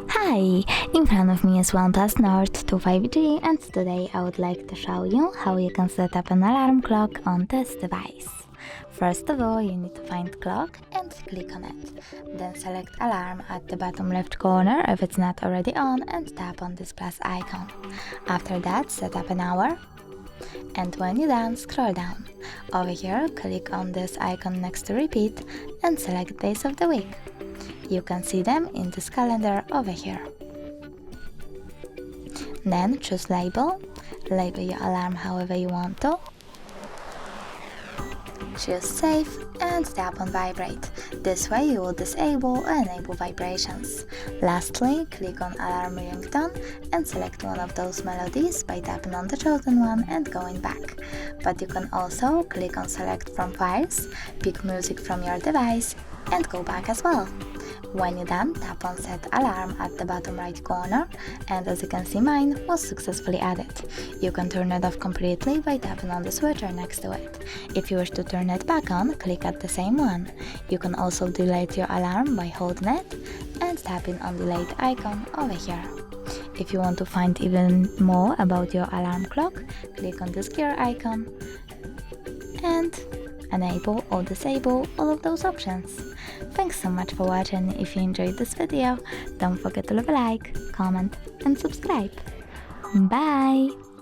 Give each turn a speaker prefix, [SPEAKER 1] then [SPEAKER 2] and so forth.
[SPEAKER 1] Hi! In front of me is OnePlus Nord 2 5G, and today I would like to show you how you can set up an alarm clock on this device. First of all, you need to find clock and click on it. Then select alarm at the bottom left corner if it's not already on and tap on this plus icon. After that, set up an hour. And when you're done, scroll down. Over here, click on this icon next to repeat and select days of the week. You can see them in this calendar over here. Then choose label. Label your alarm however you want to. Choose save and tap on vibrate. This way you will disable or enable vibrations. Lastly, click on alarm ringtone and select one of those melodies by tapping on the chosen one and going back. But you can also click on select from files, pick music from your device and go back as well. When you're done, tap on set alarm at the bottom right corner, and as you can see, mine was successfully added. You can turn it off completely by tapping on the switcher next to it. If you wish to turn it back on, click at the same one. You can also delete your alarm by holding it and tapping on the delete icon over here. If you want to find even more about your alarm clock, click on this gear icon and enable or disable all of those options. Thanks so much for watching. If you enjoyed this video, don't forget to leave a like, comment and subscribe. Bye!